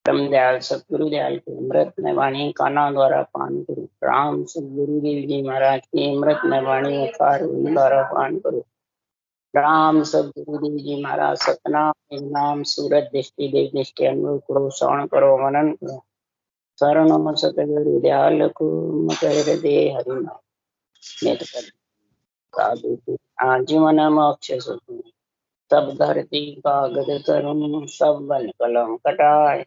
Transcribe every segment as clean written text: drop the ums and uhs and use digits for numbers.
ब्रह्मदयाल सतगुरुदयाल की अमृतमय वाणी काना द्वारा पान करो। राम सतगुरुदेव जी महाराज की अमृतमय वाणी कार द्वारा पान करो। राम सतगुरुदेव जी महाराज सतनाम नाम सूरत दृष्टि देव दृष्टि अनुभव करो, श्रवण करो, मनन करो। शरण सतगुरुदयाल को मकर दे हरिनाम नेत कर साधु आजीवन मोक्ष सुख। सब धरती कागद करुण सब बन कलम कटाए।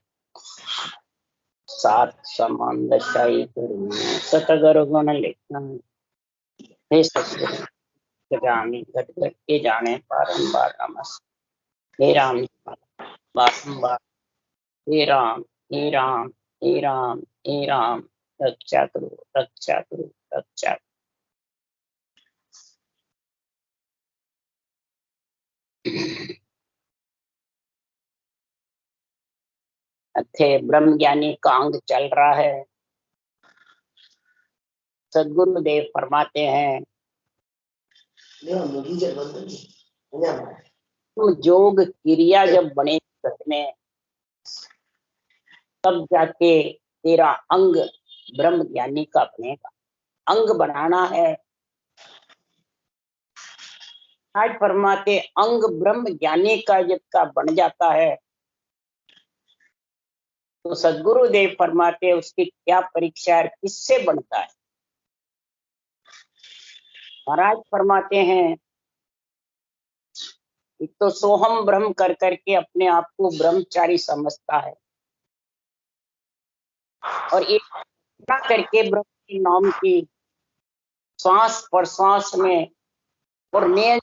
सात समान दशाई करुण सतगुरु गुण लिखना। हे सतगुरु जानी घट घट के जाने बारंबार नमस्कार। हे राम बारंबार हे राम हे राम हे राम हे राम रक्षा करो रक्षा करो रक्षा। थे ब्रह्म ज्ञानी का अंग चल रहा है। सदगुरुदेव फरमाते हैं तो योग क्रिया जब बने में तब जाके तेरा अंग ब्रह्म ज्ञानी का बनेगा। अंग बनाना है। आज फरमाते अंग ब्रह्म ज्ञानी का जब का बन जाता है तो सदगुरुदेव फरमाते उसकी क्या परीक्षा है, किससे बनता है। महाराज फरमाते हैं एक तो सोहम ब्रह्म कर करके अपने आप को ब्रह्मचारी समझता है और एक करके ब्रह्म के नाम की श्वास प्रश्वास में और नियंत्रण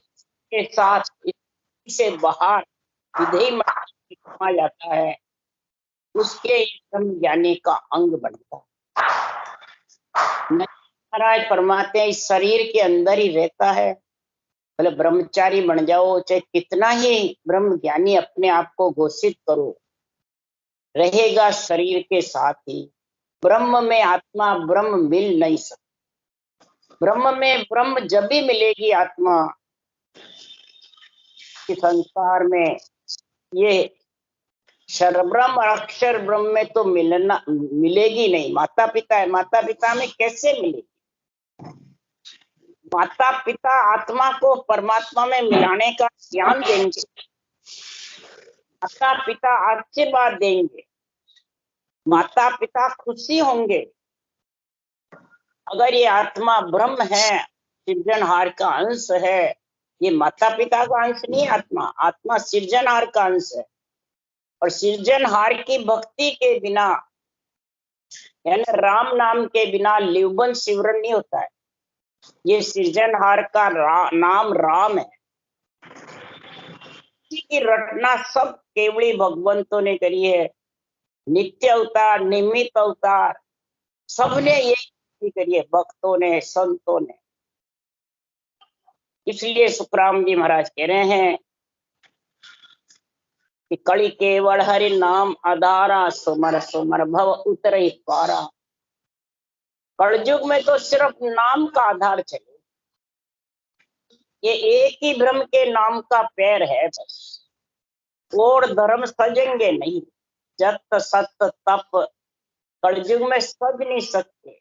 के साथ से बाहर विधेय में जाता है, उसके ब्रह्म ज्ञानी का अंग बनता है। महाराज फरमाते हैं इस शरीर के अंदर ही रहता है। बोले ब्रह्मचारी बन जाओ, चाहे कितना ही ब्रह्म ज्ञानी अपने आप को घोषित करो, रहेगा शरीर के साथ ही। ब्रह्म में आत्मा ब्रह्म मिल नहीं सकता। ब्रह्म में ब्रह्म जब भी मिलेगी आत्मा कि संसार में ये क्षर ब्रह्म और अक्षर ब्रह्म में तो मिलेगी नहीं। माता पिता है, माता पिता में कैसे मिलेगी। माता पिता आत्मा को परमात्मा में मिलाने का ज्ञान देंगे, माता पिता आशीर्वाद देंगे, माता पिता खुशी होंगे। अगर ये आत्मा ब्रह्म है, सृजनहार का अंश है, ये माता पिता का अंश नहीं। आत्मा आत्मा सृजनहार का अंश है और सृजनहार की भक्ति के बिना यानी राम नाम के बिना लिवबन सिमरन नहीं होता है। ये सृजनहार का नाम राम है। की रचना सब केवली भगवंतों ने करी है। नित्य अवतार निमित्त अवतार सबने यही करी है, भक्तों ने संतों ने। इसलिए सुखराम जी महाराज कह रहे हैं कि कली केवल हरि नाम आधारा सुमर सुमर भव उतरे पारा। कलयुग में तो सिर्फ नाम का आधार चाहिए। ये एक ही ब्रह्म के नाम का पैर है बस। और धर्म सजेंगे नहीं। जत सत तप कलयुग में सज नहीं सकते।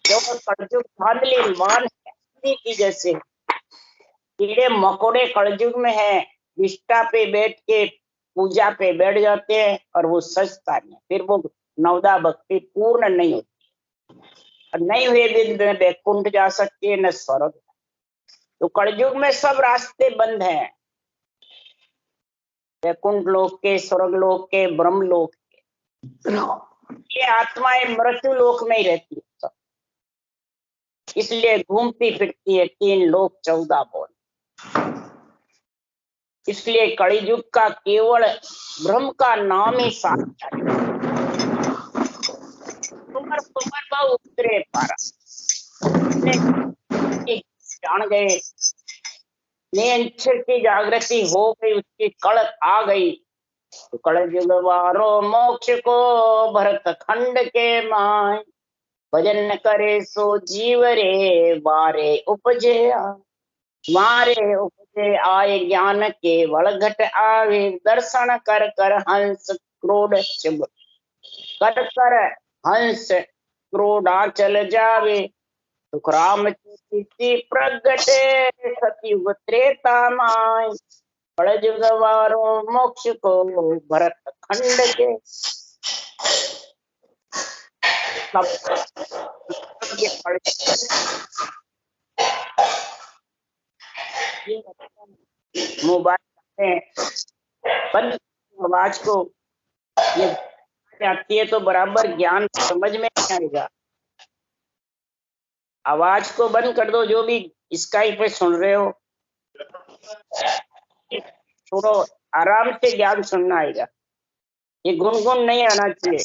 जो कलयुग धांधली मान है की जैसे कीड़े मकोड़े कलयुग में है, निष्ठा पे बैठ के पूजा पे बैठ जाते हैं और वो सजता नहीं, फिर वो नवदा भक्ति पूर्ण नहीं होती। और नहीं हुए दिन में बैकुंठ जा सकती है न स्वर्ग। तो कलयुग में सब रास्ते बंद हैं। वैकुंठ लोक के, स्वर्ग लोक के, ब्रह्म लोक के। ये आत्माएं मृत्यु लोक में ही रहती है सब। इसलिए घूमती फिरती है 3 लोक 14 बोल। इसलिए कलयुग का केवल ब्रह्म का नाम ही साक्षात उतरे पारा जान गए। नियंत्रण की जागृति हो गई, उसकी कल आ गई तो कलयुग वारो मोक्ष को भरत खंड के माय। भजन करे सो जीव रे बारे उपजे मारे उपजे आए ज्ञान के वल घट आवे। दर्शन कर कर हंस क्रोध शुभ कर कर हंस क्रोधाचल जावे सुख राम कीर्ति प्रगटे सतयुग त्रेता माय कलयुग वारो मोक्ष को भरत खंड के मोबाइल में बंद आवाज को ये आती है तो बराबर ज्ञान समझ में नहीं आएगा। आवाज को बंद कर दो, जो भी स्काइप पे सुन रहे हो थोड़ा आराम से ज्ञान सुनना आएगा। ये गुनगुन नहीं आना चाहिए।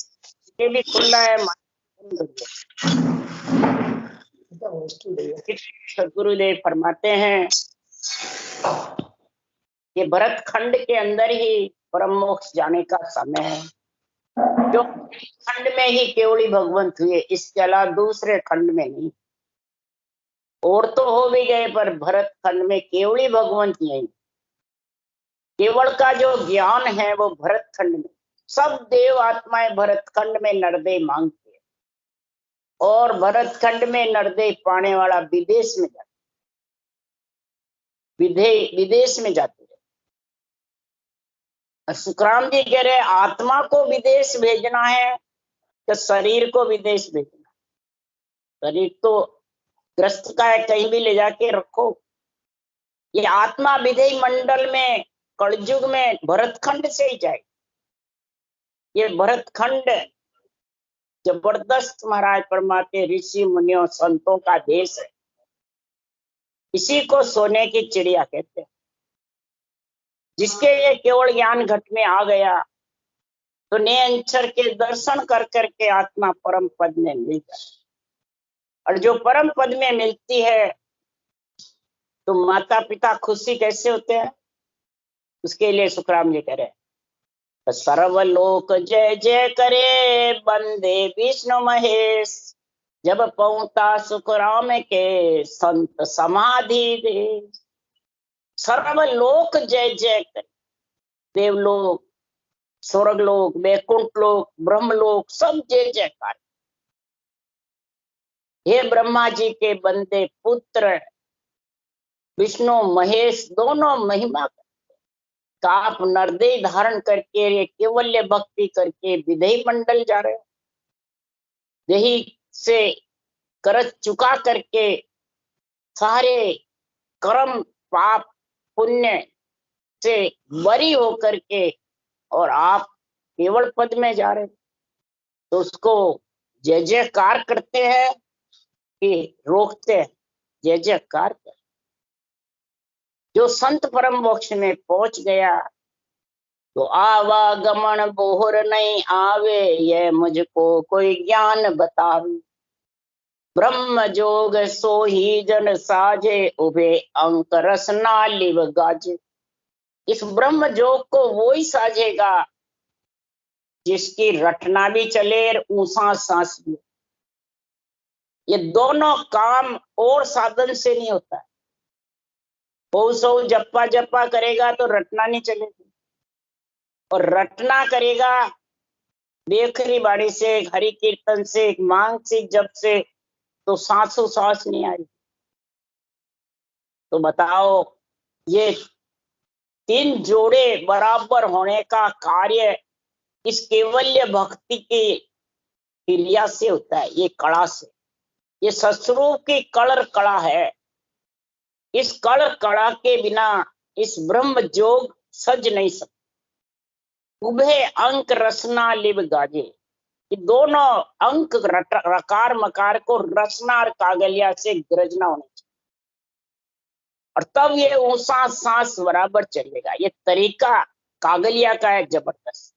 ये भी खुला है। सदगुरुदेव फरमाते हैं कि भरत खंड के अंदर ही परम मोक्ष जाने का समय है। जो खंड में ही केवली भगवंत हुए, इसके अलावा दूसरे खंड में नहीं। और तो हो भी गए पर भरत खंड में केवली भगवंत नहीं। केवल का जो ज्ञान है वो भरत खंड में, सब देव आत्माएं भरत खंड में नरदे मांगते हैं और भरत खंड में नरदे पाने वाला विदेश में जाता, विदेश में जाते हैं। सुखराम जी कह रहे आत्मा को विदेश भेजना है तो शरीर को विदेश भेजना। शरीर तो ग्रस्त का है, कहीं भी ले जाके रखो। ये आत्मा विधेय मंडल में कलयुग में भरतखंड से ही जाए। ये भरतखंड जबरदस्त महाराज परमात्मा ऋषि मुनियों संतों का देश है। इसी को सोने की चिड़िया कहते हैं। जिसके ये केवल ज्ञान घट में आ गया तो निरंतर के दर्शन कर करके आत्मा परम पद में मिल जाए। और जो परम पद में मिलती है तो माता पिता खुशी कैसे होते हैं, उसके लिए सुखराम जी कह रहे हैं सर्वलोक जय जय करे बंदे विष्णु महेश जब पहुंचा सुखराम के संत समाधि दे। सर्वलोक जय जय करे, देवलोक स्वर्गलोक वैकुंठ लोक ब्रह्मलोक सब जय जयकार। हे ब्रह्मा जी के बंदे पुत्र विष्णु महेश दोनों महिमा का आप नरदेह धारण करके केवल्य भक्ति करके विधेय मंडल जा रहे हो। यही से कर्ज चुका करके सारे कर्म पाप पुण्य से बरी होकर के और आप केवल पद में जा रहे, तो उसको जय जयकार करते हैं कि रोकते हैं? जय जयकार कर। जो संत परम मोक्ष में पहुंच गया तो आवागमन बोहर नहीं आवे, यह मुझको कोई ज्ञान बतावे। ब्रह्म जोग सो ही जन साजे, उभे अंक रसना लिव गाजे। इस ब्रह्म जोग को वो ही साजेगा जिसकी रटना भी चले और ऊंसा सांस भी। ये दोनों काम और साधन से नहीं होता है। सौ जप्पा जप्पा करेगा तो रटना नहीं चलेगी, और रटना करेगा बेखरी बाड़ी से हरि कीर्तन से मानसिक जप से तो सांसों सांस नहीं आई। तो बताओ ये तीन जोड़े बराबर होने का कार्य इस केवल्य भक्ति की क्रिया से होता है। ये कला से, ये ससुरों की कलर कला है। इस कलर कला के बिना इस ब्रह्म जोग सज नहीं सकता। उभे अंक रसना लिव गाजे, ये दोनों अंक रकार मकार को रसना और कागलिया से गरजना होना चाहिए, और तब ये ऊंसा सांस बराबर चलेगा। ये तरीका कागलिया का है जबरदस्त।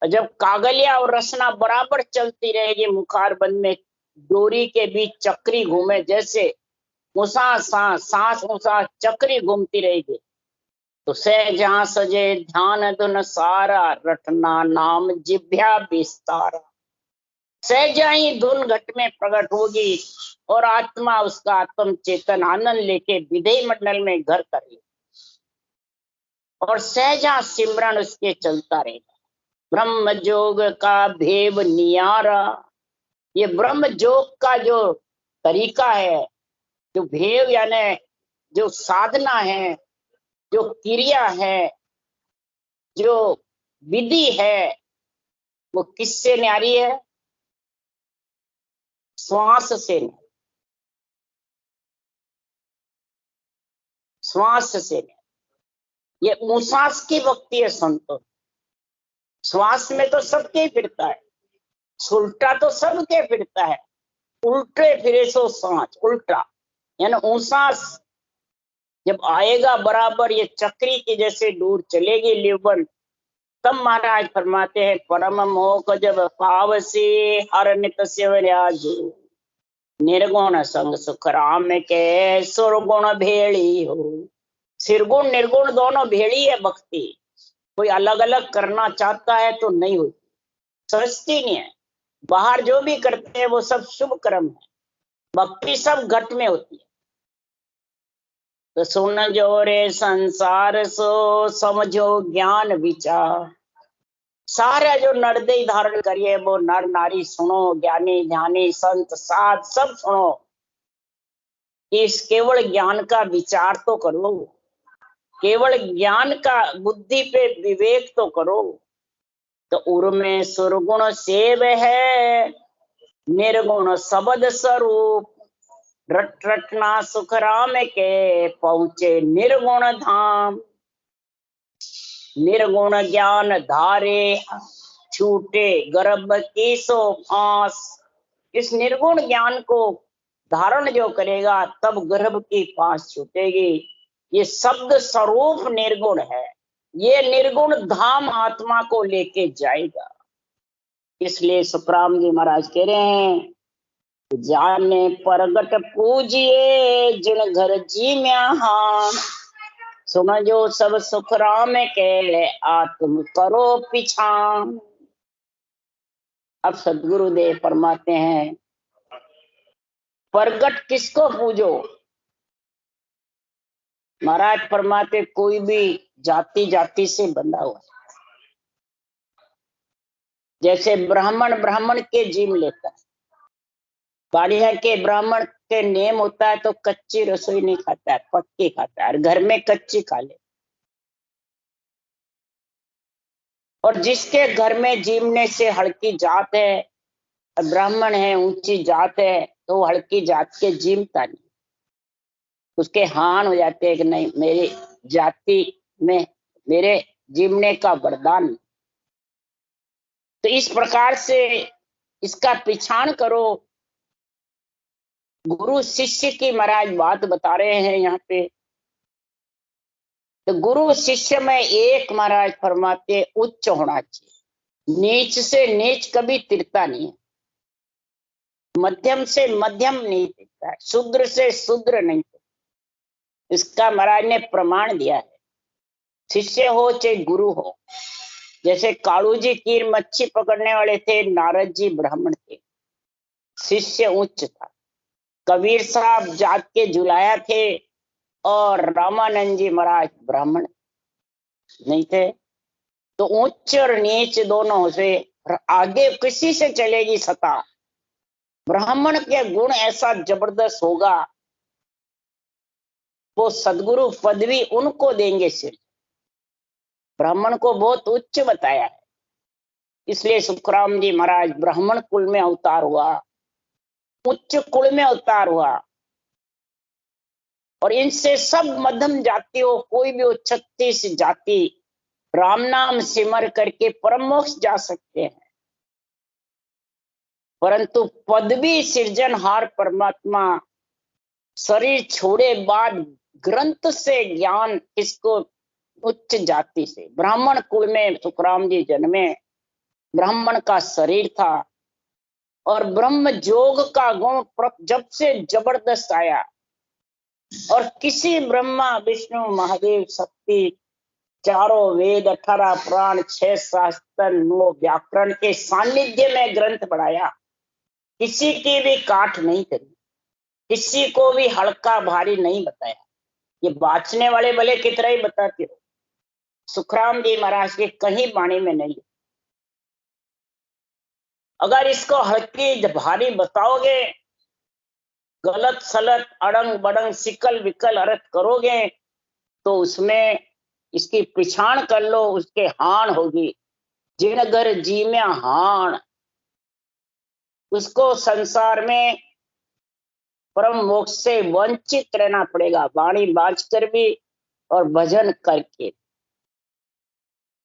जब कागलिया और रसना बराबर चलती रहेगी, मुखार बंद में डोरी के बीच चक्री घूमे जैसे ऊंसा सांस ऊंसा चक्री घूमती रहेगी, तो जहां सजे ध्यान धुन सारा, रटना नाम जिभ्या विस्तारा। सहजा ही धुन घट में प्रकट होगी और आत्मा उसका आत्म चेतन आनंद लेके विधेय मंडल में घर करेगी, और सहजा सिमरन उसके चलता रहेगा। ब्रह्म जोग का भेव नियारा। ये ब्रह्म जोग का जो तरीका है, जो भेव यानी जो साधना है, जो क्रिया है, जो विधि है, वो किससे न्यारी है? श्वास से न्यारी, श्वास से न्यारी। ये उसास की भक्ति है संतों। श्वास में तो सबके फिरता है, उल्टा तो सबके फिरता है। उल्टे फिरे सो सांस, उल्टा यानी उसास जब आएगा बराबर, ये चक्री की जैसे दूर चलेगी लिवन, तब महाराज फरमाते हैं परम मोह जब पाव से हर नित शिवराजु, निर्गुण संग सुख राम के सुरगुण भेड़ी हो। सिरगुण निर्गुण दोनों भेड़ी है भक्ति। कोई अलग अलग करना चाहता है तो नहीं होती, सस्ती नहीं है। बाहर जो भी करते हैं वो सब शुभ कर्म है, भक्ति सब घट में होती है। तो सुन जो रे संसार सो समझो ज्ञान विचार। सारा जो नरदेह धारण करिए वो नर नारी सुनो, ज्ञानी ध्यानी संत साध सब सुनो। इस केवल ज्ञान का विचार तो करो, केवल ज्ञान का बुद्धि पे विवेक तो करो। तो उर्मे सुरगुण सेव है, निर्गुण शब्द स्वरूप। रट रटना सुख राम के पहुंचे निर्गुण धाम। निर्गुण ज्ञान धारे छूटे गर्भ की सो फांस। इस निर्गुण ज्ञान को धारण जो करेगा तब गर्भ की फांस छूटेगी। ये शब्द स्वरूप निर्गुण है, ये निर्गुण धाम आत्मा को लेके जाएगा। इसलिए सुखराम जी महाराज कह रहे हैं, जाने परगट पूजिए जिन घर जी में। समझो सब सुख राम के आत्म करो पिछान। अब सदगुरुदेव फरमाते हैं, परगट किसको पूजो? महाराज फरमाते कोई भी जाति जाति से बंधा हुआ, जैसे ब्राह्मण ब्राह्मण के जीव लेता है। बाड़िया के ब्राह्मण के नेम होता है तो कच्ची रसोई नहीं खाता है, पक्की खाता है, और घर में कच्ची खा ले। और जिसके घर में जीवने से हल्की जात है, ब्राह्मण है, ऊंची जात है, तो हल्की जात के जीवता नहीं, उसके हान हो जाते हैं कि नहीं मेरी जाति में मेरे जीवने का वरदान। तो इस प्रकार से इसका पिछाण करो। गुरु शिष्य की महाराज बात बता रहे हैं यहाँ पे। तो गुरु शिष्य में एक महाराज फरमाते उच्च होना चाहिए, नीच से नीच कभी तिरता नहीं है, मध्यम से मध्यम नहीं तिरता है, शूद्र से शूद्र नहीं। इसका महाराज ने प्रमाण दिया है। शिष्य हो चाहे गुरु हो, जैसे कालू जी कीर मच्छी पकड़ने वाले थे, नारद जी ब्राह्मण थे, शिष्य उच्च था। कबीर साहब जात के जुलाया थे और रामानंद जी महाराज ब्राह्मण नहीं थे। तो उच्च और नीच दोनों से आगे किसी से चलेगी सता। ब्राह्मण के गुण ऐसा जबरदस्त होगा, वो सदगुरु पदवी उनको देंगे सिर। ब्राह्मण को बहुत उच्च बताया है, इसलिए सुखराम जी महाराज ब्राह्मण कुल में अवतार हुआ, उच्च कुल में अवतार हुआ। और इनसे सब मध्यम जातियों, कोई भी 36 जाति राम नाम सिमर करके परम मोक्ष जा सकते हैं। परंतु पदवी सृजनहार परमात्मा शरीर छोड़े बाद ग्रंथ से ज्ञान किसको? उच्च जाति से। ब्राह्मण कुल में सुखराम जी जन्मे, ब्राह्मण का शरीर था, और ब्रह्म जोग का गुण जब से जबरदस्त आया। और किसी ब्रह्मा विष्णु महादेव शक्ति, चारों वेद, 18 पुराण, 6 शास्त्र, 9 व्याकरण के सानिध्य में ग्रंथ बढ़ाया, किसी की भी काट नहीं करी, किसी को भी हल्का भारी नहीं बताया। ये बाचने वाले भले कितना ही बताते हो, सुखराम जी महाराज के कहीं वाणी में नहीं। अगर इसको हल्की भारी बताओगे, गलत सलत अड़ंग बड़ंग सिकल विकल अर्थ करोगे, तो उसमें इसकी पिछाण कर लो, उसके हान होगी। जिन घर जी में हान, उसको संसार में परम मोक्ष से वंचित रहना पड़ेगा, वाणी बाज कर भी और भजन करके।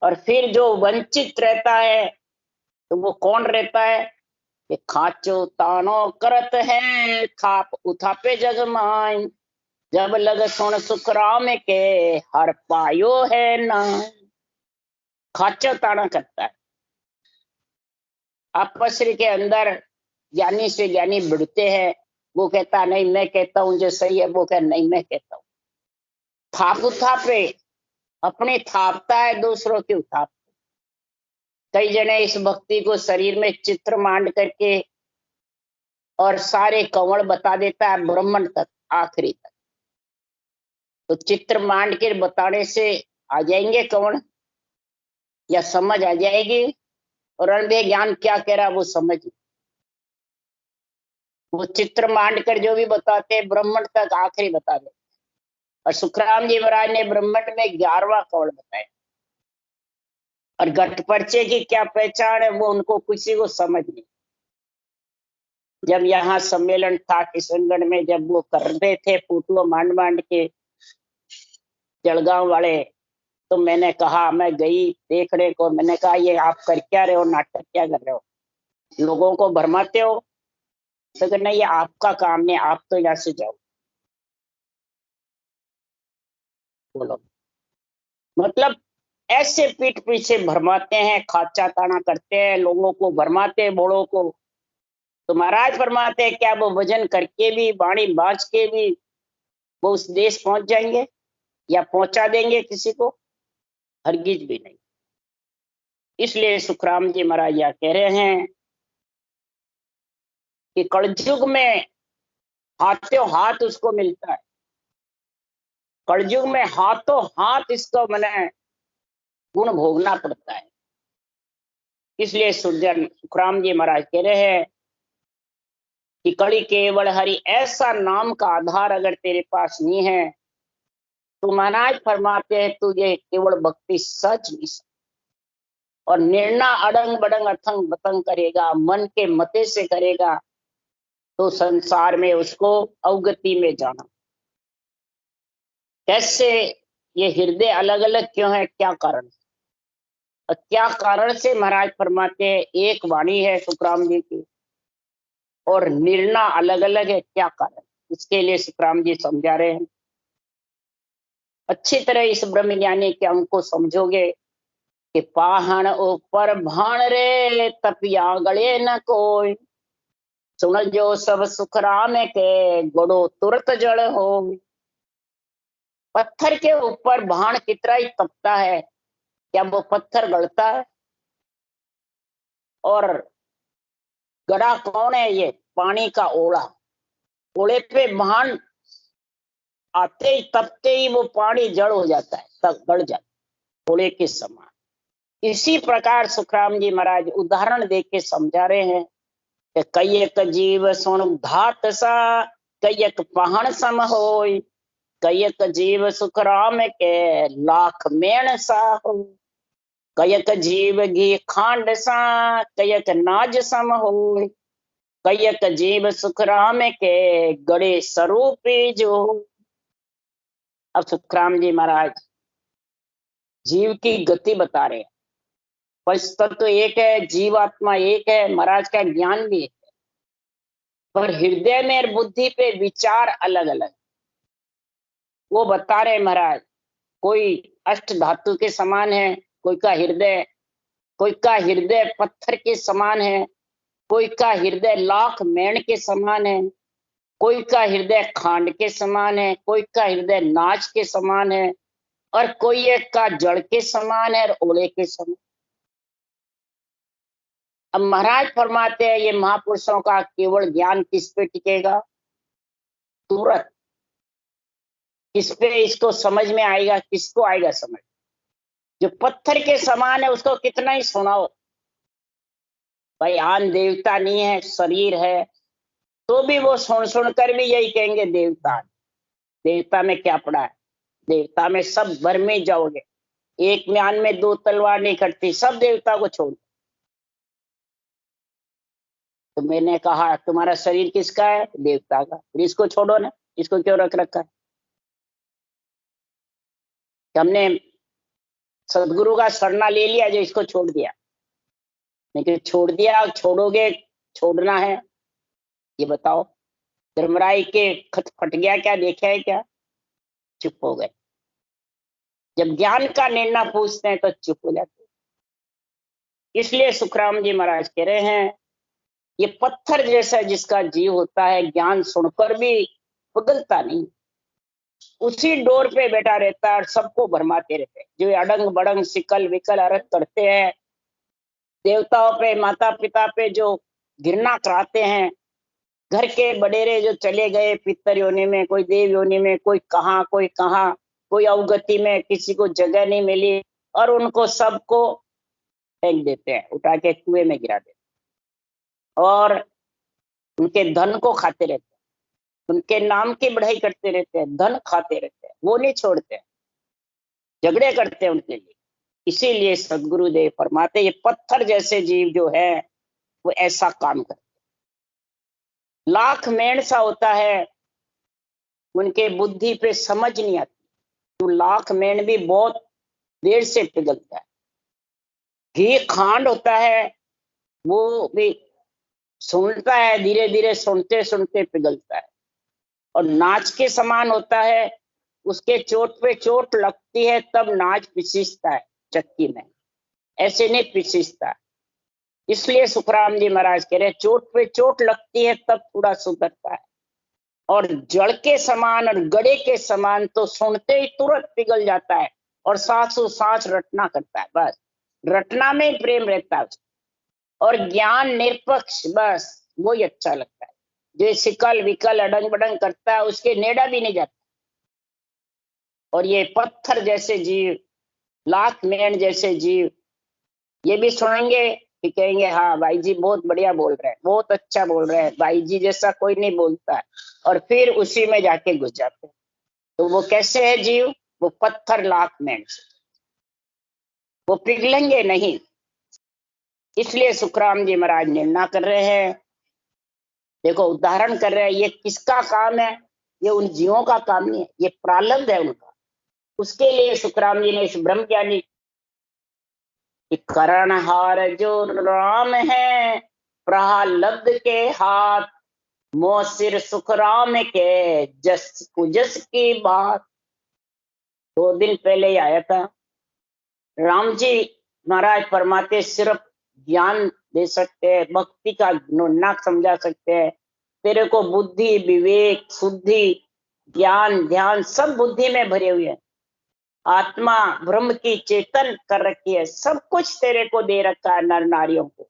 और फिर जो वंचित रहता है, तो वो कौन रहता है? कि खाचो तानो करत है, थाप उथापे जग माई, जब लग सुन सुख राम के, हर पायो है ना। खाचो ताना करता है, आपस के अंदर ज्ञानी से ज्ञानी भिड़ते हैं। वो कहता नहीं मैं कहता हूं जो सही है, वो कह नहीं मैं कहता हूं। थाप उथापे, अपने थापता है, दूसरों की उथाप। कई जने इस भक्ति को शरीर में चित्र मांड करके और सारे कंवड़ बता देता है, ब्रह्मण तक, आखिरी तक। तो चित्र मांड के बताने से आ जाएंगे कंवड़, या समझ आ जाएगी? और अनुभव ज्ञान क्या कह रहा है वो समझ। वो चित्र मांड कर जो भी बताते हैं, ब्रह्मण तक आखिरी बता दे। और सुखराम जी महाराज ने ब्रह्मण में 11वां कौड़ बताया। और घट पर्चे की क्या पहचान है, वो उनको किसी को समझ नहीं। जब यहाँ सम्मेलन था किशनगढ़ में, जब वो कर रहे थे फोटो मांड मांड के जलगांव वाले, तो मैंने कहा, मैं गई देखने को, मैंने कहा ये आप कर क्या रहे हो, नाटक क्या कर रहे हो, लोगों को भरमाते हो? तो नहीं, ये आपका काम नहीं, आप तो यहाँ से जाओ। बोलो, मतलब ऐसे पीठ पीछे भरमाते हैं, खाचा ताना करते हैं, लोगों को भरमाते हैं, बड़ों को। तो महाराज फरमाते हैं क्या वो भजन करके भी, वाणी बाज के भी वो उस देश पहुंच जाएंगे या पहुंचा देंगे किसी को? हरगिज भी नहीं। इसलिए सुखराम जी महाराज यह कह रहे हैं कि कलयुग में हाथों हाथ उसको मिलता है। कलयुग में हाथों हाथ इसको मैंने गुण भोगना पड़ता है। इसलिए सुरजन सुखराम जी महाराज कह रहे हैं कि कड़ी केवल हरि, ऐसा नाम का आधार अगर तेरे पास नहीं है, तो महाराज फरमाते हैं तुझे केवल भक्ति सच नहीं सकती। और निर्णय अड़ंग बड़ंग अथंग बतंग करेगा, मन के मते से करेगा, तो संसार में उसको अवगति में जाना। कैसे? ये हृदय अलग अलग क्यों है, क्या कारण? और क्या कारण से महाराज फरमाते हैं एक वाणी है सुखराम जी की, और निर्णय अलग अलग है, क्या कारण? इसके लिए सुखराम जी समझा रहे हैं। अच्छी तरह इस ब्रह्म ज्ञानी के अंग को समझोगे कि पाहण ऊपर भाण रे, तपिया गले न कोई, सुन जो सब सुख राम के, गुड़ो तुरत जड़ हो। पत्थर के ऊपर भाण कितना ही तपता है, क्या वो पत्थर गलता है? और गड़ा कौन है? ये पानी का ओला। ओले पे भाण आते ही, तपते ही वो पानी जड़ हो जाता है, तब गड़ जाता है, ओले के समान। इसी प्रकार सुखराम जी महाराज उदाहरण दे के समझा रहे हैं कि कयक जीव सुन धात सा, कयक पहाड़ सम होय, कयक जीव सुख राम के, लाख मेण सा हो। कयक जीव घी खांड सा, कयक नाज सम होय, कयक जीव सुख राम के, गड़े स्वरूपी जो। अब सुखराम जी महाराज जीव की गति बता रहे हैं। पंचतत्व तो एक है, जीवात्मा एक है, महाराज का ज्ञान भी एक है, पर हृदय में और बुद्धि पे विचार अलग अलग। वो बता रहे महाराज, कोई अष्ट धातु के समान है, कोई का हृदय पत्थर के समान है, कोई का हृदय लाख मेण के समान है, कोई का हृदय खांड के समान है, कोई का हृदय नाच के समान है, और कोई एक का जड़ के समान है और ओले के समान। अब महाराज फरमाते हैं ये महापुरुषों का केवल ज्ञान किस पे टिकेगा? तुरंत। किस पे इसको समझ में आएगा? किसको आएगा समझ? जो पत्थर के समान है उसको कितना ही सुनाओ, भाई आन देवता नहीं है, शरीर है, तो भी वो सुन कर भी यही कहेंगे देवता। देवता में क्या पड़ा है? देवता में सब भर में जाओगे, एक म्यान में दो तलवार नहीं कटती, सब देवता को छोड़। तो मैंने कहा तुम्हारा शरीर किसका है? देवता का। फिर इसको छोड़ो ना, इसको क्यों रख रखा है? हमने सदगुरु का शरणा ले लिया जो इसको छोड़ दिया, लेकिन छोड़ दिया, छोड़ोगे, छोड़ना है, ये बताओ। धर्मराय के खत फट गया क्या? देखा है क्या? चुप हो गए। जब ज्ञान का निर्णय पूछते हैं तो चुप हो जाते हैं। इसलिए सुखराम जी महाराज कह रहे हैं ये पत्थर जैसा जिसका जीव होता है, ज्ञान सुनकर भी पिघलता नहीं, उसी डोर पे बैठा रहता है और सबको भरमाते रहते हैं। जो अड़ंग बड़ंग सिकल विकल अरत करते हैं, देवताओं पे माता पिता पे जो घृणा कराते हैं, घर के बडेरे जो चले गए पितर योनि में, कोई देव योनि में, कोई कहाँ कोई कहाँ, कोई अवगति में, किसी को जगह नहीं मिली, और उनको सबको फेंक देते हैं, उठा के कुएं में गिरा देते हैं, और उनके धन को खाते रहते हैं, उनके नाम की बढ़ाई करते रहते हैं, धन खाते रहते हैं, वो नहीं छोड़ते हैं, झगड़े करते हैं उनके लिए। इसीलिए सदगुरुदेव फरमाते ये पत्थर जैसे जीव जो है वो ऐसा काम करते, लाख मेण सा होता है, उनके बुद्धि पे समझ नहीं आती, तो लाख मेण भी बहुत देर से पिघलता है। घी खांड होता है, वो भी सुनता है, धीरे धीरे सुनते सुनते पिघलता है। और नाच के समान होता है, उसके चोट पे चोट लगती है तब नाच पिसीसता है चक्की में, ऐसे नहीं पिसीसता। इसलिए सुखराम जी महाराज कह रहे चोट पे चोट लगती है तब थोड़ा सुधरता है, और जड़ के समान और गड़े के समान तो सुनते ही तुरंत पिघल जाता है और सांसों सांस रटना करता है, बस रटना में ही प्रेम रहता है। और ज्ञान निरपक्ष, बस वही अच्छा लगता है। जो सिकल विकल अडंग बडंग करता है उसके नेड़ा भी नहीं जाता। और ये पत्थर जैसे जीव, लाख मेण जैसे जीव, ये भी सुनेंगे कि कहेंगे हाँ भाई जी बहुत बढ़िया बोल रहे हैं, बहुत अच्छा बोल रहे हैं, भाई जी जैसा कोई नहीं बोलता है, और फिर उसी में जाके घुस जाते हैं। तो वो कैसे है जीव? वो पत्थर लाख मेण से, वो पिघलेंगे नहीं। इसलिए सुखराम जी महाराज निर्णय कर रहे हैं, देखो उदाहरण कर रहे हैं, ये किसका काम है? ये उन जीवों का काम नहीं है, ये प्रारब्ध है उनका। उसके लिए सुखराम जी ने इस ब्रह्म ज्ञानी करणहार जो राम है, प्रहलाद के हाथ, मोसिर सुखराम के जस कुजस की बात। 2 दिन पहले ही आया था। राम जी महाराज फरमाते सिर्फ ज्ञान दे सकते हैं, भक्ति का गुणना समझा सकते हैं, तेरे को बुद्धि विवेक शुद्धि ज्ञान ध्यान सब बुद्धि में भरे हुए हैं, आत्मा ब्रह्म की चेतन कर रखी है, सब कुछ तेरे को दे रखा है नर नारियों को।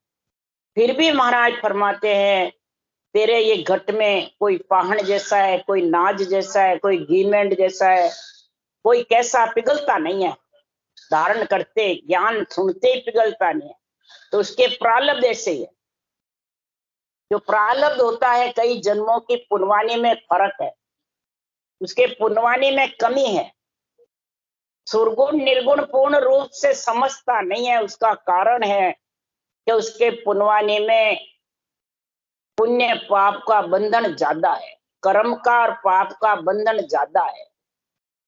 फिर भी महाराज फरमाते हैं तेरे ये घट में कोई पाहण जैसा है, कोई नाज जैसा है, कोई घीमेंड जैसा है, कोई कैसा पिघलता नहीं है। धारण करते ज्ञान सुनते ही पिघलता नहीं है, तो उसके प्रारब्ध ऐसे ही है। जो प्रारब्ध होता है कई जन्मों की पुनवानी में फर्क है, उसके पुनवानी में कमी है। सुरगुण निर्गुण पूर्ण रूप से समझता नहीं है, उसका कारण है कि उसके पुनवानी में पुण्य पाप का बंधन ज्यादा है, कर्म का और पाप का बंधन ज्यादा है।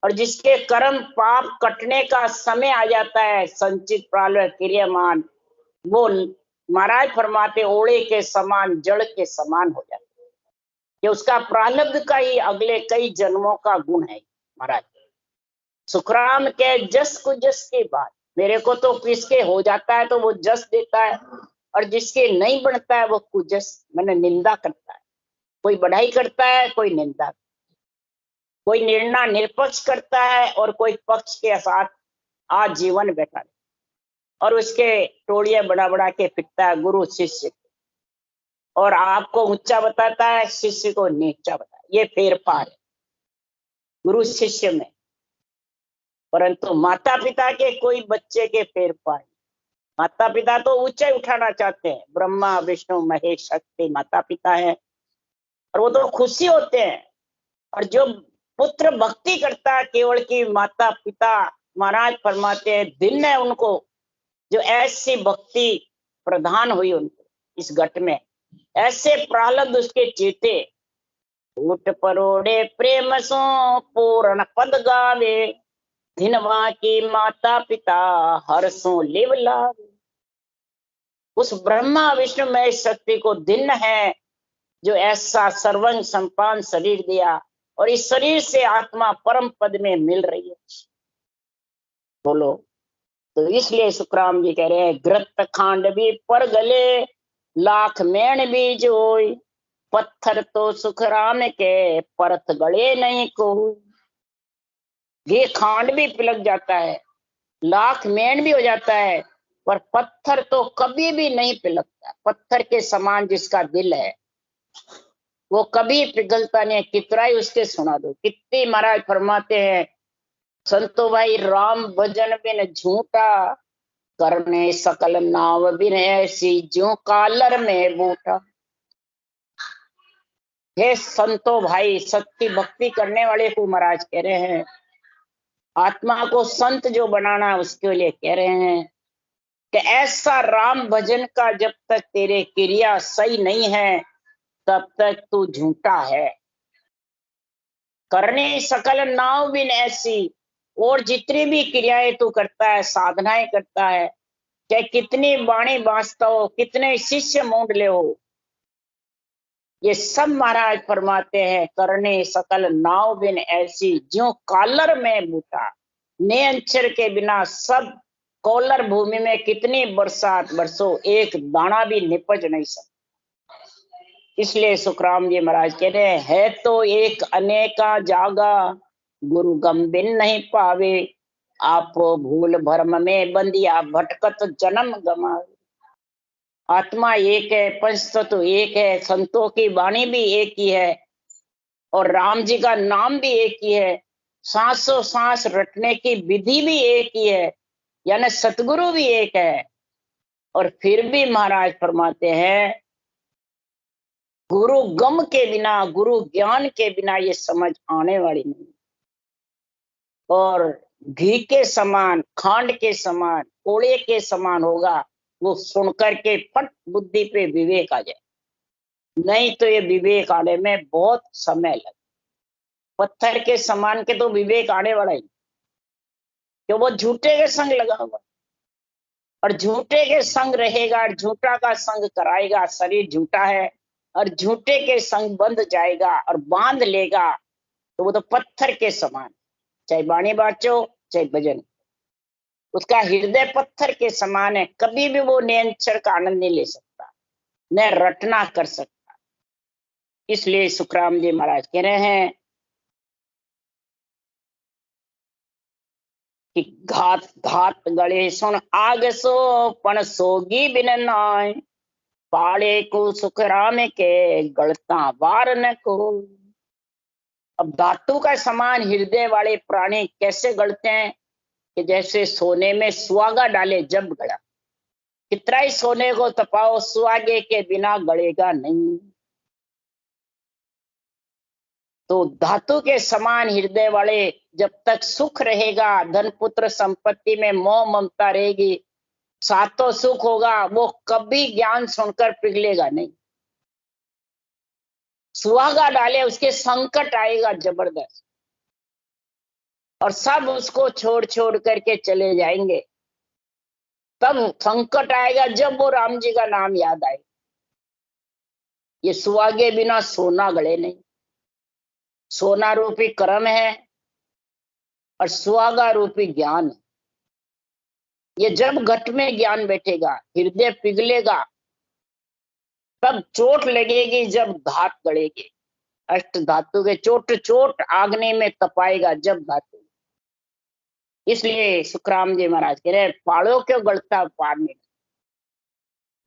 और जिसके कर्म पाप कटने का समय आ जाता है, संचित प्रारब्ध क्रियमान, वो महाराज फरमाते ओड़े के समान जड़ के समान हो जाता है। ये उसका प्रारब्ध का ही अगले कई जन्मों का गुण है। महाराज सुखराम के जस को जस के बाद, मेरे को तो किसके हो जाता है तो वो जस देता है, और जिसके नहीं बनता है वो कुजस मैंने निंदा करता है। कोई बढ़ाई करता है, कोई निंदा, कोई निर्णय निरपक्ष करता है और कोई पक्ष के साथ आजीवन बैठा है, और उसके टोड़िया बड़ा बड़ा के फिरता है गुरु शिष्य, और आपको ऊंचा बताता है शिष्य को नीचा बताता है। ये फेर पार है गुरु शिष्य में, परंतु माता पिता के कोई बच्चे के फेर पार। माता पिता तो ऊंचाई उठाना चाहते हैं, ब्रह्मा विष्णु महेश शक्ति माता पिता है, और वो तो खुशी होते हैं। और जो पुत्र भक्ति करता है केवल की माता पिता, महाराज फरमाते हैं दिन है उनको जो ऐसी भक्ति प्रधान हुई उनको इस घट में, ऐसे प्रहलाद उसके चेते, ऊट परोड़े प्रेम सो पूर्ण पद गावे, धिनवा की माता पिता हर्षों लिव लावे। उस ब्रह्मा विष्णु महेश शक्ति को दिन है जो ऐसा सर्वंग संपान शरीर दिया, और इस शरीर से आत्मा परम पद में मिल रही है। बोलो। तो इसलिए सुखराम जी कह रहे हैं, ग्रत खांड भी पर गले, लाख मैण भी जोई, पत्थर तो सुखराम के परत गले नहीं को। ये खांड भी पिलक जाता है, लाख मैण भी हो जाता है, पर पत्थर तो कभी भी नहीं पिलकता। पत्थर के समान जिसका दिल है वो कभी पिघलता नहीं। कितना ही उसके सुना दो, कितनी महाराज फरमाते हैं संतो भाई, राम भजन बिन झूठा, करने सकल नाव बिन ऐसी, ज्यों कालर में बूटा। हे संतो भाई, सच्ची भक्ति करने वाले को महाराज कह रहे हैं, आत्मा को संत जो बनाना उसके लिए कह रहे हैं कि ऐसा राम भजन का जब तक तेरे क्रिया सही नहीं है तब तक तू झूठा है। करने सकल नाव बिन ऐसी, और जितनी भी क्रियाएं तू करता है, साधनाएं करता है, चाहे कितनी बाणी बांसता हो, कितने शिष्य मूंढ ले हो, ये सब महाराज फरमाते हैं करने सकल नाव बिन ऐसी, ज्यों कालर में बूटा। ने अक्षर के बिना सब कौलर भूमि में कितनी बरसात बरसो, एक दाना भी निपज नहीं सकता। इसलिए सुखराम जी महाराज कह रहे हैं, है तो एक अनेका जागा, गुरु गम बिन नहीं पावे, आप भूल भरम में बंदिया, भटकत जन्म गमावे। आत्मा एक है, पंच तत्व एक है, संतों की वाणी भी एक ही है, और राम जी का नाम भी एक ही है, सांसों सांस रटने की विधि भी एक ही है, यानी सतगुरु भी एक है। और फिर भी महाराज फरमाते हैं गुरु गम के बिना, गुरु ज्ञान के बिना ये समझ आने वाली नहीं। और घी के समान, खांड के समान, कोड़े के समान होगा वो सुनकर के फट बुद्धि पे विवेक आ जाए, नहीं तो ये विवेक आने में बहुत समय लगे। पत्थर के समान के तो विवेक आने वाला ही, क्यों वो झूठे के संग लगा हुआ, और झूठे के संग रहेगा, झूठा का संग कराएगा, शरीर झूठा है और झूठे के संग बंध जाएगा और बांध लेगा, तो वो तो पत्थर के समान, चाहे बाणी बाचो चाहे भजन, उसका हृदय पत्थर के समान है, कभी भी वो निरंतर का आनंद नहीं ले सकता, न रटना कर सकता। इसलिए सुखराम जी महाराज कह रहे हैं कि घात घात गले सुन आग सो, पण सोगी बिन नाय, पाड़े को सुखराम के गलता वार न को। अब धातु का समान हृदय वाले प्राणी कैसे गलते हैं कि जैसे सोने में सुहागा डाले जब गड़ा, कितना ही सोने को तपाओ सुहागे के बिना गड़ेगा नहीं। तो धातु के समान हृदय वाले, जब तक सुख रहेगा, धन पुत्र संपत्ति में मोह ममता रहेगी, सातों सुख होगा, वो कभी ज्ञान सुनकर पिघलेगा नहीं। सुहागा डाले उसके संकट आएगा जबरदस्त, और सब उसको छोड़ छोड़ करके चले जाएंगे। तब संकट आएगा जब वो राम जी का नाम याद आए। ये सुहागे बिना सोना गले नहीं। सोना रूपी कर्म है और सुहागा रूपी ज्ञान है। ये जब घट में ज्ञान बैठेगा, हृदय पिघलेगा, तब चोट लगेगी जब धात गड़ेगी। अष्ट धातु के चोट चोट आग्नि में तपाएगा जब धातु। इसलिए सुखराम जी महाराज कह रहे पाड़ों क्यों गलता पार नहीं,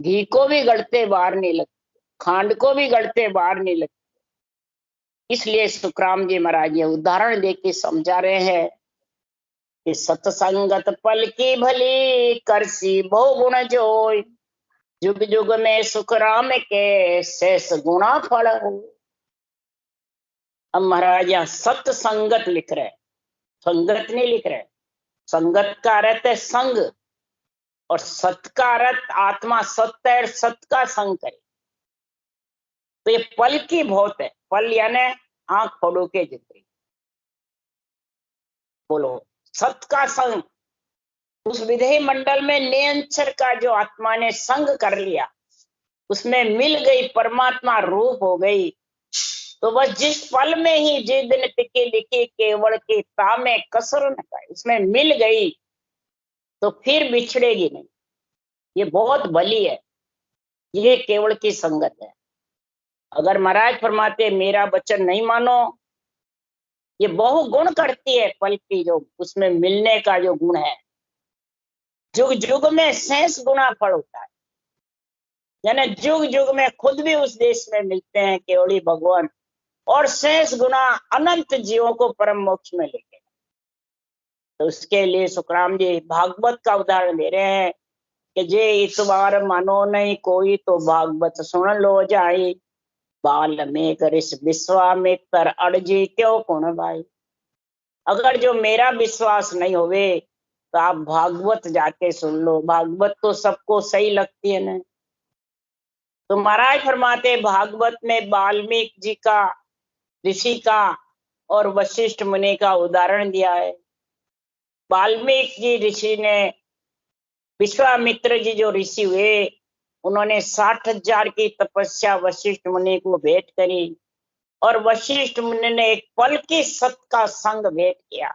घी को भी गलते बाहर नहीं लगते, खांड को भी गलते बाहर नहीं लगते। इसलिए सुखराम जी महाराज ये उदाहरण देके समझा रहे हैं कि सत्संगत पल की भली, करसी बहु गुण जोय, जुग जुग में सुख राम के, शेष गुणा फल हो। अब महाराज यहाँ सत्संगत लिख रहे, संगत नहीं लिख रहे। संगत का अर्थ है संग, और सत का अर्थ आत्मा सत्य है, सत का संग करे। तो ये पल की बहुत है, पल यानी आंख फोड़ो के जितनी। बोलो, सत का संग, उस विधेय मंडल में नियंचर का जो आत्मा ने संग कर लिया, उसमें मिल गई, परमात्मा रूप हो गई। तो बस जिस पल में ही जिस दिन टिकी लिखी केवल की तामे कसर न का, इसमें मिल गई तो फिर बिछड़ेगी नहीं। ये बहुत भली है, ये केवल की संगत है। अगर महाराज फरमाते मेरा वचन नहीं मानो, ये बहु गुण करती है पल की, जो उसमें मिलने का जो गुण है, जुग जुग में शेष गुणा फल होता है। यानी जुग जुग में खुद भी उस देश में मिलते हैं केवली भगवान, और शेष गुणा अनंत जीवों को परम मोक्ष में लेके। तो उसके लिए सुखराम जी भागवत का उदाहरण दे रहे हैं कि जे इतबार मानो नहीं कोई, तो भागवत सुन लो जाई, बाल में करिस विश्वामित्र अड़जी क्यों कौन भाई। अगर जो मेरा विश्वास नहीं होवे तो आप भागवत जाके सुन लो, भागवत तो सबको सही लगती है ना। तो महाराज फरमाते भागवत में वाल्मीकि जी का, ऋषि का और वशिष्ठ मुनि का उदाहरण दिया है। वाल्मीकि जी ऋषि ने, विश्वामित्र जी जो ऋषि हुए, उन्होंने 60,000 की तपस्या वशिष्ठ मुनि को भेंट करी, और वशिष्ठ मुनि ने एक पल की सत का संग भेंट किया।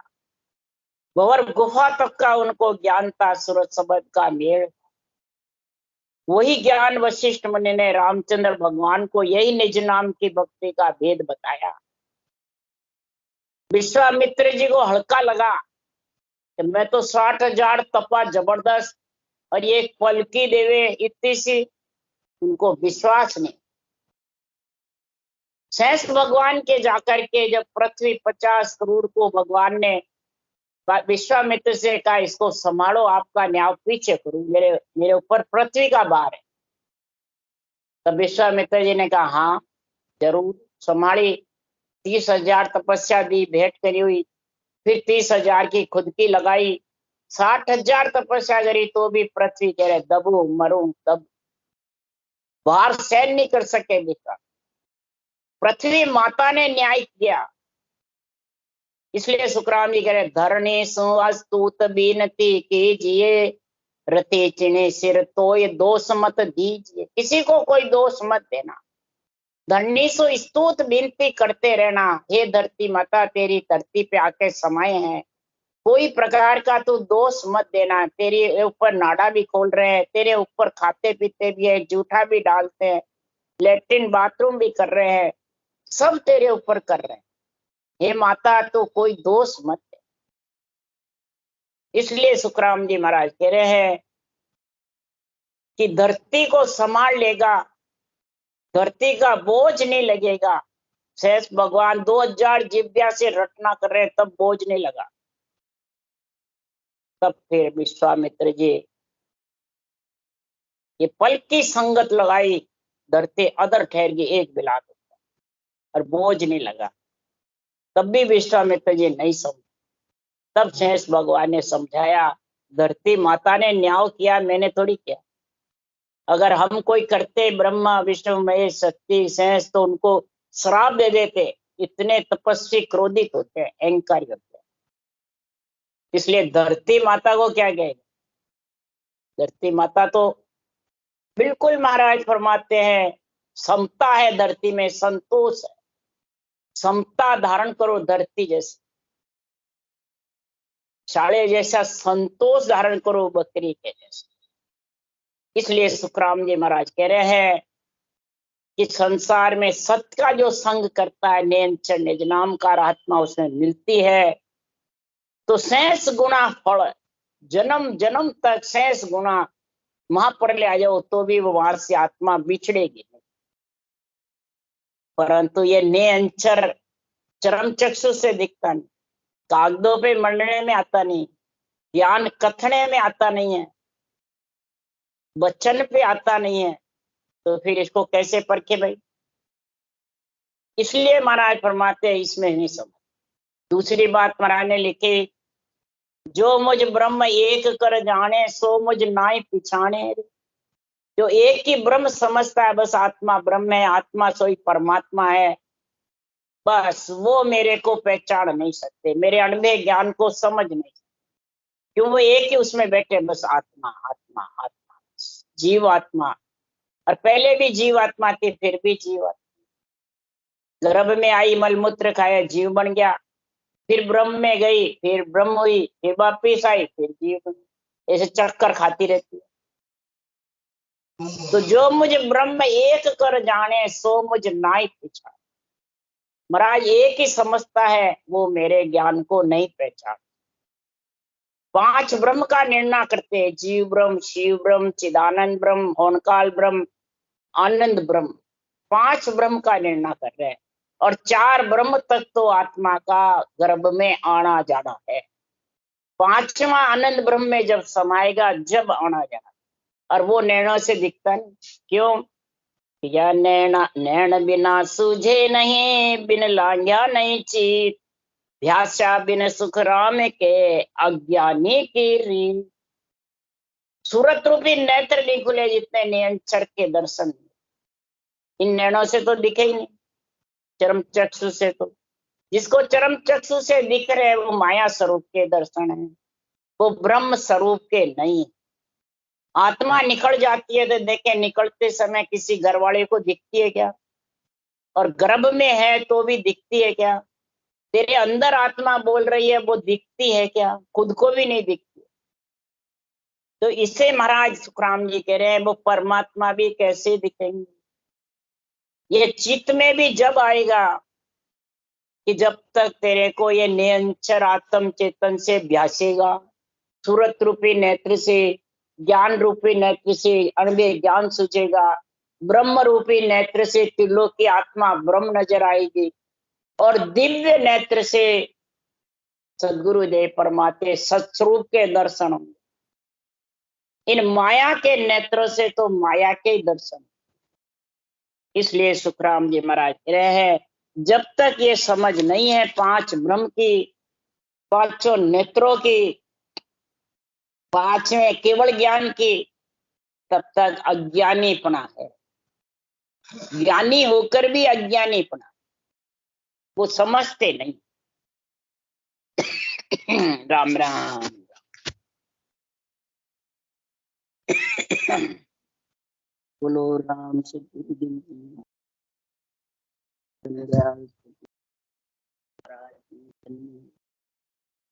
भंवर गुफा तक का उनको ज्ञान था, सूरज शब्द का मेल। वही ज्ञान वशिष्ठ मुनि ने रामचंद्र भगवान को यही निज नाम की भक्ति का भेद बताया। विश्वामित्र जी को हल्का लगा कि मैं तो 60,000 तपा जबरदस्त, और ये एक पल की देवे इतनी सी, उनको विश्वास नहीं। शेष भगवान के जाकर के जब पृथ्वी 50 करोड़ को भगवान ने विश्वामित्र से कहा इसको संभालो, आपका न्याय पीछे करूं, मेरे ऊपर पृथ्वी का भार है। तब विश्वामित्र जी ने कहा हाँ जरूर संभाली। 30,000 तपस्या दी, भेंट करी हुई, फिर 30,000 की खुद की लगाई, 60,000 तपस्या करी तो भी पृथ्वी कह रहे दबू मरू तब, भार सहन नहीं कर सके विश्वामित्र। पृथ्वी माता ने न्याय किया। इसलिए सुखराम जी कह रहे धरणी सुअस्तुत बीनती कीजिए, रति चिणे सिर तो ये दोष मत दीजिए। किसी को कोई दोष मत देना, धरणी सो स्तुत विनती करते रहना, हे धरती माता तेरी धरती पे आके समाये हैं, कोई प्रकार का तू दोष मत देना। तेरे ऊपर नाड़ा भी खोल रहे हैं, तेरे ऊपर खाते पीते भी है, जूठा भी डालते हैं, लेट्रिन बाथरूम भी कर रहे हैं, सब तेरे ऊपर कर रहे हैं, हे माता तो कोई दोष मत दे। इसलिए सुखराम जी महाराज कह रहे हैं कि धरती को संभाल लेगा, धरती का बोझ नहीं लगेगा। शेष भगवान 2000 जिव्या से रटना कर रहे हैं, तब बोझ नहीं लगा। तब फिर विश्वामित्र जी ये पल की संगत लगाई, धरती अदर ठहर गई एक बिलात, और बोझ नहीं लगा। तब भी विश्वामित्र जी नहीं समझे। तब शेष भगवान ने समझाया, धरती माता ने न्याय किया, मैंने थोड़ी किया। अगर हम कोई करते ब्रह्मा विष्णु महेश शक्ति शेष, तो उनको श्राप दे देते। इतने तपस्वी क्रोधित होते हैं, अहंकारी होते हैं। इसलिए धरती माता को क्या कहेगा, धरती माता तो बिल्कुल महाराज फरमाते हैं समता है धरती में, संतोष है, समता धारण करो धरती जैसे, साड़े जैसा संतोष धारण करो बकरी के जैसे। इसलिए सुखराम जी महाराज कह रहे हैं कि संसार में सत्य का जो संग करता है, नियंचर निज नाम का आत्मा उसमें मिलती है, तो शेष गुना फल, जन्म जन्म तक शेष गुना महाप्रलय आ जाओ तो भी वो वहां से आत्मा बिछड़ेगी नहीं। परंतु ये नियंचर चरम चक्षु से दिखता नहीं, कागजों पे मंडने में आता नहीं, ज्ञान कथने में आता नहीं है, वचन पे आता नहीं है, तो फिर इसको कैसे परखे भाई? इसलिए महाराज फरमाते हैं इसमें नहीं समझ। दूसरी बात महाराज ने लिखी, जो मुझ ब्रह्म एक कर जाने सो मुझ नाई पिछाने। जो एक ही ब्रह्म समझता है, बस आत्मा ब्रह्म है, आत्मा सोई परमात्मा है, बस वो मेरे को पहचान नहीं सकते, मेरे अणुमेय ज्ञान को समझ नहीं सकते। क्यों? वो एक ही उसमें बैठे, बस आत्मा आत्मा आत्मा, जीव आत्मा। और पहले भी जीव आत्मा थी, फिर भी जीव आत्मा। गर्भ में आई, मलमूत्र खाया, जीव बन गया, फिर ब्रह्म में गई, फिर ब्रह्म हुई, फिर वापिस आई, फिर जीव बनी। ऐसे चक्कर खाती रहती है। तो जो मुझे ब्रह्म एक कर जाने सो मुझ नाई पहचान। महाराज एक ही समझता है, वो मेरे ज्ञान को नहीं पहचान। पांच ब्रह्म का निर्णय करते हैं, जीव ब्रह्म, शिव ब्रह्म, चिदानंद ब्रह्म, होनकाल ब्रह्म, आनंद ब्रह्म। पांच ब्रह्म का निर्णय कर रहे हैं। और चार ब्रह्म तक तो आत्मा का गर्भ में आना जाना है। पांचवा आनंद ब्रह्म में जब समाएगा, जब आना जाना। और वो नैनों से दिखता नहीं। क्यों? या नैना नैन बिना सूझे नहीं, बिन लांघा नहीं चीत, ध्यासा बिन सुख राम के, अज्ञानी की रीत। सूरत रूपी नेत्र नहीं खुले, जितने नियंचर के दर्शन। इन नैनों से तो दिखे ही नहीं, चरम चक्षु से तो। जिसको चरम चक्षु से दिख रहे, वो माया स्वरूप के दर्शन है, वो ब्रह्म स्वरूप के नहीं। आत्मा निकल जाती है तो देखे, निकलते समय किसी घर वाले को दिखती है क्या? और गर्भ में है तो भी दिखती है क्या? तेरे अंदर आत्मा बोल रही है, वो दिखती है क्या? खुद को भी नहीं दिखती। तो इससे महाराज सुखराम जी कह रहे हैं, वो परमात्मा भी कैसे दिखेंगे? ये चित्त में भी जब आएगा कि जब तक तेरे को ये निरंतर आत्म चेतन से ध्यासेगा, सूरत रूपी नेत्र से, ज्ञान रूपी नेत्र से अणुमेय ज्ञान सूझेगा, ब्रह्म रूपी नेत्र से त्रिलोक की आत्मा ब्रह्म नजर आएगी, और दिव्य नेत्र से सदगुरुदेव परमात्मा सत्स्वरूप के दर्शन होंगे। इन माया के नेत्रों से तो माया के ही दर्शन। इसलिए सुखराम जी महाराज कह रहे हैं, जब तक ये समझ नहीं है पांच ब्रह्म की, पांचों नेत्रों की, पांचवें केवल ज्ञान की, तब तक अज्ञानीपना है। ज्ञानी होकर भी अज्ञानीपना, वो समझते नहीं। राम राम। बोलो राम से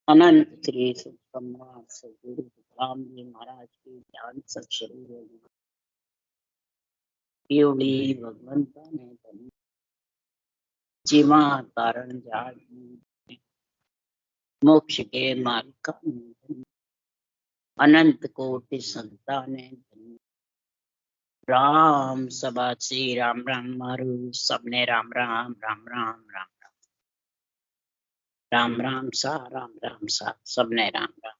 अनंत श्री सम्राट सदगुरु राम जी महाराज की ज्ञान सत्स्वरूप भगवंता ने जीवा तारण जाग, मोक्ष के मार्ग का अनंत कोटि संतान राम सभा श्री राम राम मारू सबने राम राम राम राम राम राम राम सा सबने राम राम।